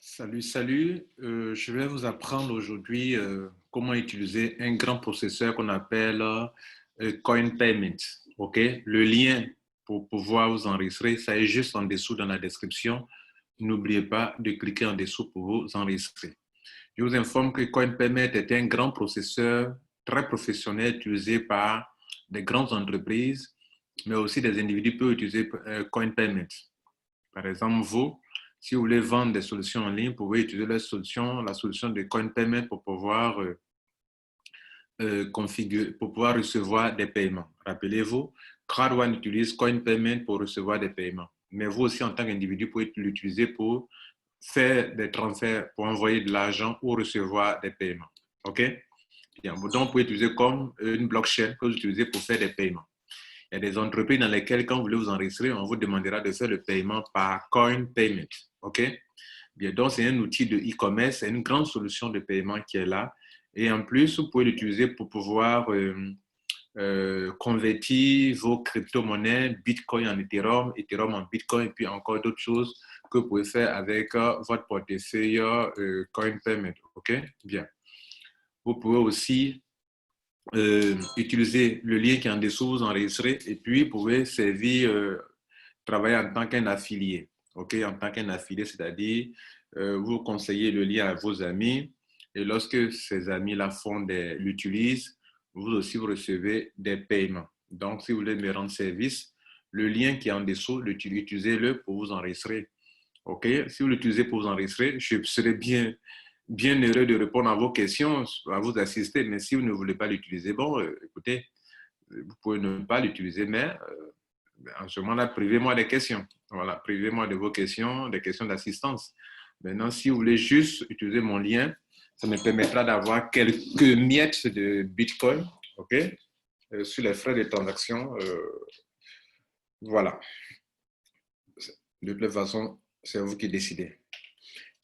Salut, salut. Je vais vous apprendre aujourd'hui comment utiliser un grand processeur qu'on appelle Coin Payment. OK? Le lien pour pouvoir vous enregistrer, ça est juste en dessous dans la description. N'oubliez pas de cliquer en dessous pour vous enregistrer. Je vous informe que Coin Payment est un grand processeur très professionnel utilisé par des grandes entreprises, mais aussi des individus peuvent utiliser Coin Payment. Par exemple, vous, si vous voulez vendre des solutions en ligne, vous pouvez utiliser la solution de CoinPayment pour pouvoir configurer, pour pouvoir recevoir des paiements. Rappelez-vous, CrowdOne utilise CoinPayment pour recevoir des paiements. Mais vous aussi, en tant qu'individu, vous pouvez l'utiliser pour faire des transferts, pour envoyer de l'argent ou recevoir des paiements. OK? Bien. Donc, vous pouvez utiliser comme une blockchain que vous utilisez pour faire des paiements. Il y a des entreprises dans lesquelles, quand vous voulez vous enregistrer, on vous demandera de faire le paiement par Coin Payment. OK? Bien, donc, c'est un outil de e-commerce, c'est une grande solution de paiement qui est là. Et en plus, vous pouvez l'utiliser pour pouvoir convertir vos crypto-monnaies, Bitcoin en Ethereum, Ethereum en Bitcoin, et puis encore d'autres choses que vous pouvez faire avec votre portefeuille Coin Payment. OK? Bien. Vous pouvez aussi utiliser le lien qui est en dessous, vous enregistrer, et puis vous pouvez servir, travailler en tant qu'un affilié. OK, en tant qu'un affilié, c'est-à-dire vous conseillez le lien à vos amis, et lorsque ces amis-là l'utilisent, vous aussi vous recevez des paiements. Donc, si vous voulez me rendre service, le lien qui est en dessous, utilisez-le pour vous enregistrer. OK, si vous l'utilisez pour vous enregistrer, je serai bien heureux de répondre à vos questions, à vous assister. Mais si vous ne voulez pas l'utiliser, bon, écoutez, vous pouvez ne pas l'utiliser, mais en ce moment-là, privez-moi des questions. Voilà, privez-moi de vos questions, des questions d'assistance. Maintenant, si vous voulez juste utiliser mon lien, ça me permettra d'avoir quelques miettes de Bitcoin, OK, sur les frais de transaction. Voilà. De toute façon, c'est vous qui décidez.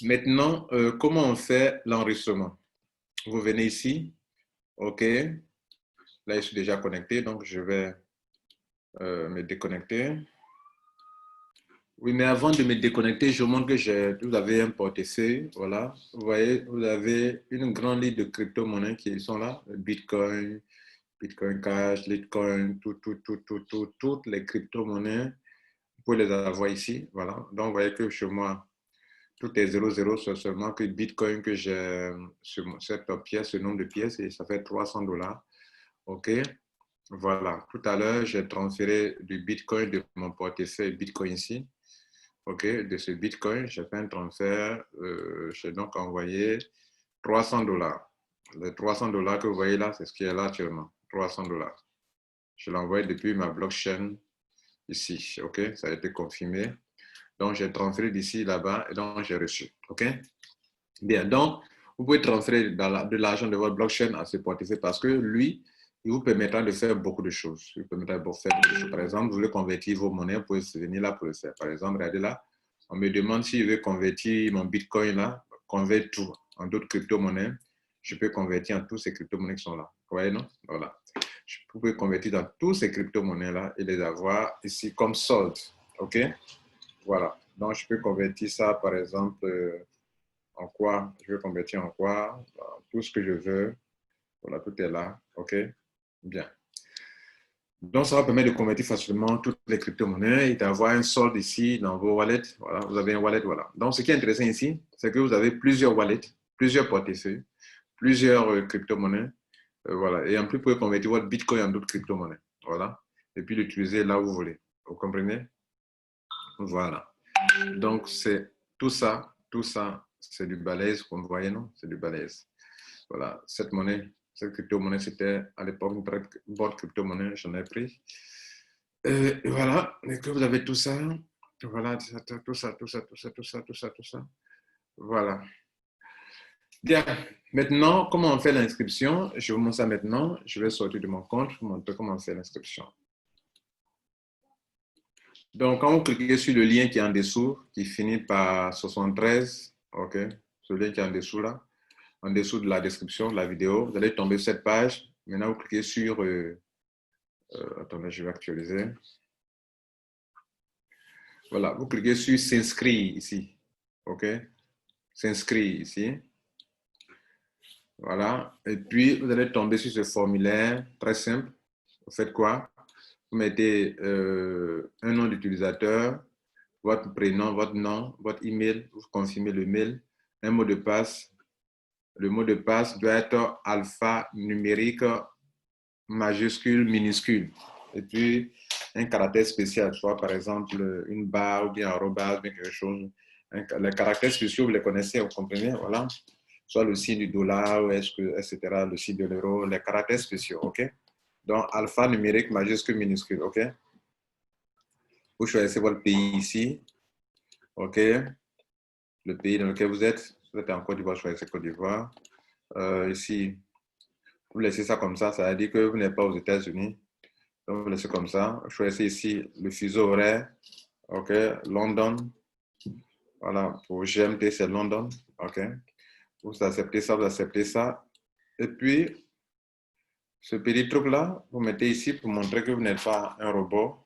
Maintenant, comment on fait l'enregistrement? Vous venez ici, OK. Là, je suis déjà connecté, donc je vais me déconnecter. Oui, mais avant de me déconnecter, je vous montre que vous avez un portefeuille. Voilà. Vous voyez, vous avez une grande liste de crypto-monnaies qui sont là. Bitcoin, Bitcoin Cash, Litecoin, toutes les crypto-monnaies. Vous pouvez les avoir ici. Voilà. Donc, vous voyez que chez moi, tout est 00, c'est seulement que Bitcoin que j'ai sur cette pièce, ce nombre de pièces, et ça fait $300. OK. Voilà. Tout à l'heure, j'ai transféré du Bitcoin de mon portefeuille Bitcoin ici. OK. De ce Bitcoin, j'ai fait un transfert. J'ai donc envoyé $300. Les $300 que vous voyez là, c'est ce qui est là actuellement. $300. Je l'ai envoyé depuis ma blockchain ici. OK. Ça a été confirmé. Donc, j'ai transféré d'ici là-bas et donc j'ai reçu. OK. Bien, donc, vous pouvez transférer de l'argent de votre blockchain à ce portefeuille parce que lui, il vous permettra de faire beaucoup de choses. Il vous permettra de faire beaucoup de choses. Par exemple, vous voulez convertir vos monnaies, vous pouvez venir là pour le faire. Par exemple, regardez là, on me demande si je veux convertir mon Bitcoin là, convertir tout en d'autres crypto-monnaies. Je peux convertir en toutes ces crypto-monnaies qui sont là. Vous voyez, non? Voilà. Vous pouvez convertir dans toutes ces crypto-monnaies là et les avoir ici comme solde. OK? Voilà. Donc, je peux convertir ça, par exemple, en quoi, je veux convertir en quoi, tout ce que je veux. Voilà, tout est là. OK? Bien. Donc, ça va permettre de convertir facilement toutes les crypto-monnaies et d'avoir un solde ici dans vos wallets. Voilà, vous avez un wallet, voilà. Donc, ce qui est intéressant ici, c'est que vous avez plusieurs wallets, plusieurs portefeuilles, plusieurs crypto-monnaies. Voilà. Et en plus, vous pouvez convertir votre Bitcoin en d'autres crypto-monnaies. Voilà. Et puis l'utiliser là où vous voulez. Vous comprenez? Voilà. Donc, c'est tout ça, c'est du balèze, comme vous voyez, non? C'est du balèze. Voilà, cette crypto-monnaie, c'était à l'époque une très bonne crypto-monnaie, j'en ai pris. Et voilà, et que vous avez tout ça, voilà, tout ça, tout ça, tout ça, tout ça, tout ça, tout ça, tout ça. Voilà. Bien, maintenant, comment on fait l'inscription? Je vous montre ça maintenant. Je vais sortir de mon compte pour vous montrer comment on fait l'inscription. Donc, quand vous cliquez sur le lien qui est en dessous, qui finit par 73, OK, ce lien qui est en dessous là, en dessous de la description de la vidéo, vous allez tomber sur cette page. Maintenant, vous cliquez sur attendez, je vais actualiser. Voilà, vous cliquez sur s'inscrire ici. OK? s'inscrire ici. Voilà. Et puis, vous allez tomber sur ce formulaire très simple. Vous faites quoi? Vous mettez un nom d'utilisateur, votre prénom, votre nom, votre email, vous confirmez le mail, un mot de passe. Le mot de passe doit être alphanumérique, majuscule, minuscule. Et puis, un caractère spécial, soit par exemple une barre ou bien un arrobase, bien quelque chose. Les caractères spéciaux, vous les connaissez, vous comprenez, voilà. Soit le signe du dollar, etc., le signe de l'euro, les caractères spéciaux, ok? Donc, alphanumérique, majuscule, minuscule, ok? Vous choisissez votre pays ici, ok? Le pays dans lequel vous êtes en Côte d'Ivoire, choisissez Côte d'Ivoire. Ici, vous laissez ça comme ça veut dire que vous n'êtes pas aux États-Unis. Donc, vous laissez comme ça. Choisissez ici le fuseau horaire, ok? London, voilà, pour GMT, c'est London, ok? Vous acceptez ça, vous acceptez ça. Et puis, ce petit truc-là, vous mettez ici pour montrer que vous n'êtes pas un robot.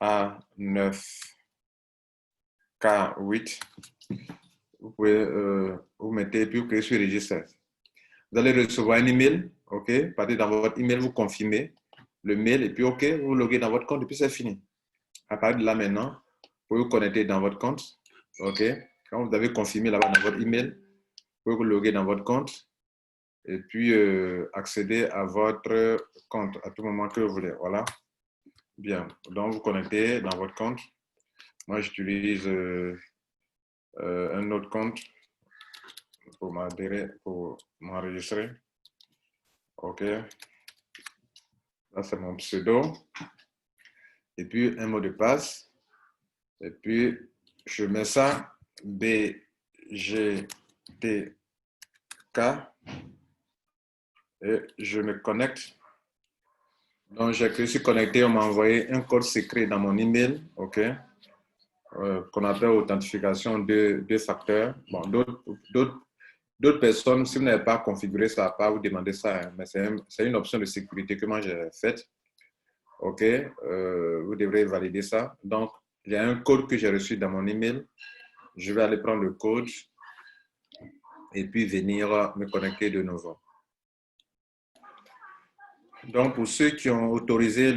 A9K8. Vous pouvez vous mettez, puis vous cliquez sur registre. Vous allez recevoir un email, ok? Partez dans votre email, vous confirmez le mail, et puis ok, vous loguez dans votre compte, et puis c'est fini. À partir de là maintenant, vous pouvez vous connecter dans votre compte, ok? Quand vous avez confirmé là-bas dans votre email, vous pouvez vous loguer dans votre compte, et puis accéder à votre compte à tout moment que vous voulez, voilà. Bien, donc vous connectez dans votre compte. Moi, j'utilise un autre compte pour m'enregistrer. OK. Là, c'est mon pseudo. Et puis, un mot de passe. Et puis, je mets ça BGTK. Et je me connecte. Donc, je suis connecté. On m'a envoyé un code secret dans mon email. OK. Qu'on appelle authentification de deux facteurs. Bon, d'autres personnes, si vous n'avez pas configuré ça, pas vous demander ça, hein, mais c'est une option de sécurité que moi j'ai faite. OK, vous devrez valider ça. Donc, il y a un code que j'ai reçu dans mon email. Je vais aller prendre le code et puis venir me connecter de nouveau. Donc, pour ceux qui ont autorisé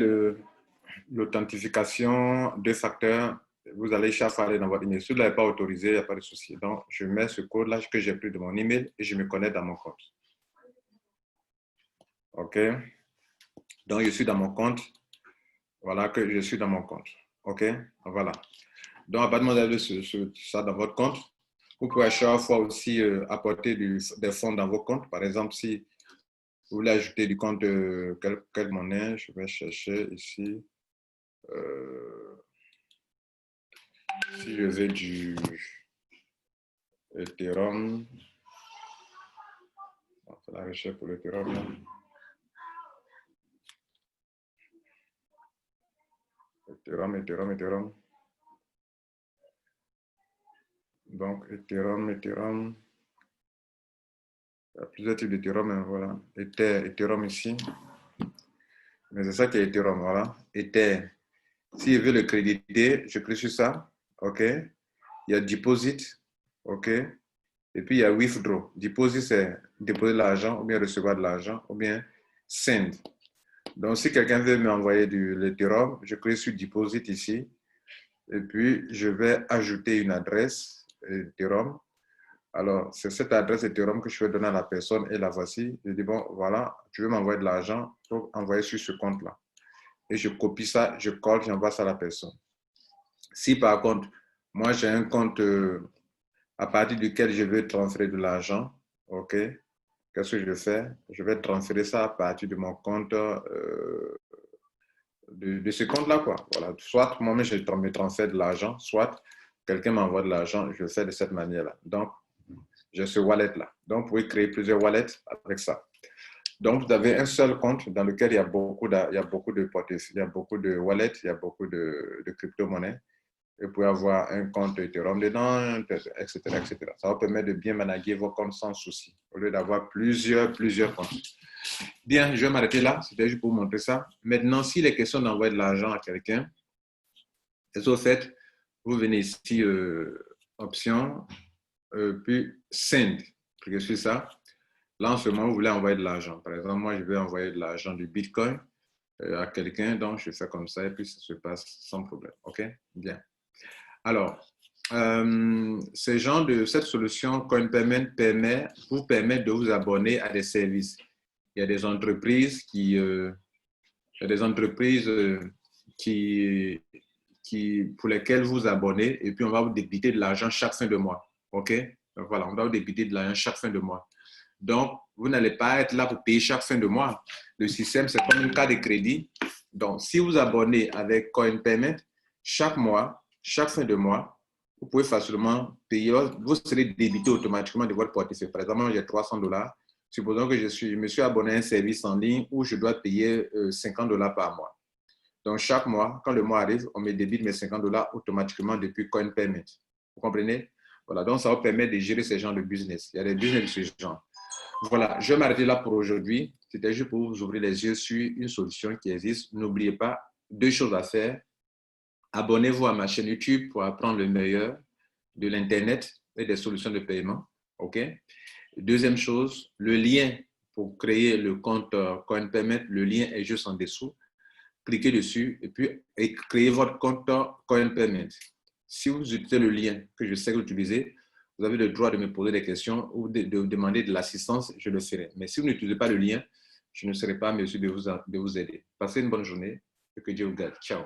l'authentification deux facteurs, vous allez chaque fois aller dans votre email. Si vous ne l'avez pas autorisé, il n'y a pas de souci. Donc, je mets ce code-là que j'ai pris de mon email et je me connecte dans mon compte. OK. Donc, je suis dans mon compte. Voilà que je suis dans mon compte. OK. Voilà. Donc, à partir du moment où vous avez ça dans votre compte, vous pouvez à chaque fois aussi apporter des fonds dans vos comptes. Par exemple, si vous voulez ajouter du compte quelle monnaie, je vais chercher ici. Si je veux du Ethereum, c'est la recherche pour l'Ethereum. Ethereum. Donc, Ethereum. Il y a plusieurs types d'Ethereum, hein, voilà. Ethereum ici. Mais c'est ça qui est Ethereum, voilà. Ether. Si je veux le créditer, je clique sur ça, OK. Il y a Deposit, OK. Et puis, il y a Withdraw. Deposit, c'est déposer de l'argent, ou bien recevoir de l'argent, ou bien Send. Donc, si quelqu'un veut m'envoyer de l'Ethereum, je clique sur Deposit ici. Et puis, je vais ajouter une adresse Ethereum. Alors, c'est cette adresse Ethereum que je vais donner à la personne et la voici. Je dis, bon, voilà, tu veux m'envoyer de l'argent pour envoyer sur ce compte-là. Et je copie ça, je colle, j'envoie ça à la personne. Si par contre, moi j'ai un compte à partir duquel je veux transférer de l'argent, ok, qu'est-ce que je fais? Je vais transférer ça à partir de mon compte, de ce compte-là, quoi. Voilà. Soit moi-même je me transfère de l'argent, soit quelqu'un m'envoie de l'argent, je le fais de cette manière-là. Donc, j'ai ce wallet-là. Donc, vous pouvez créer plusieurs wallets avec ça. Donc, vous avez un seul compte dans lequel il y a beaucoup de portefeuilles, il y a beaucoup de wallets, il y a beaucoup de crypto-monnaies. Vous pouvez avoir un compte Ethereum dedans, etc., etc. Ça va permettre de bien manager vos comptes sans souci, au lieu d'avoir plusieurs comptes. Bien, je vais m'arrêter là. C'était juste pour vous montrer ça. Maintenant, s'il est question d'envoyer de l'argent à quelqu'un, et au fait, vous venez ici, option, puis send. Cliquez sur ça. Là, en ce moment, vous voulez envoyer de l'argent. Par exemple, moi, je vais envoyer de l'argent du Bitcoin à quelqu'un, donc je fais comme ça et puis ça se passe sans problème. OK? Bien. Alors, cette solution CoinPayment vous permet de vous abonner à des services. Il y a des entreprises pour lesquelles vous vous abonnez et puis on va vous débiter de l'argent chaque fin de mois. OK? Donc voilà, on va vous débiter de l'argent chaque fin de mois. Donc, vous n'allez pas être là pour payer chaque fin de mois. Le système, c'est comme une carte de crédit. Donc, si vous abonnez avec CoinPayment, chaque mois, chaque fin de mois, vous pouvez facilement payer. Vous serez débité automatiquement de votre portefeuille. Par exemple, j'ai $300. Supposons que je me suis abonné à un service en ligne où je dois payer $50 par mois. Donc, chaque mois, quand le mois arrive, on me débite mes $50 automatiquement depuis CoinPayment. Vous comprenez? Voilà, donc ça vous permet de gérer ce genre de business. Il y a des business de ce genre. Voilà, je vais m'arrêter là pour aujourd'hui. C'était juste pour vous ouvrir les yeux sur une solution qui existe. N'oubliez pas, 2 choses à faire. Abonnez-vous à ma chaîne YouTube pour apprendre le meilleur de l'Internet et des solutions de paiement. OK? Deuxième chose, le lien pour créer le compte CoinPayment, le lien est juste en dessous. Cliquez dessus et puis créez votre compte CoinPayment. Si vous utilisez le lien que je sais que vous utilisez, vous avez le droit de me poser des questions ou de demander de l'assistance, je le ferai. Mais si vous n'utilisez pas le lien, je ne serai pas en mesure de vous aider. Passez une bonne journée et que Dieu vous garde. Ciao.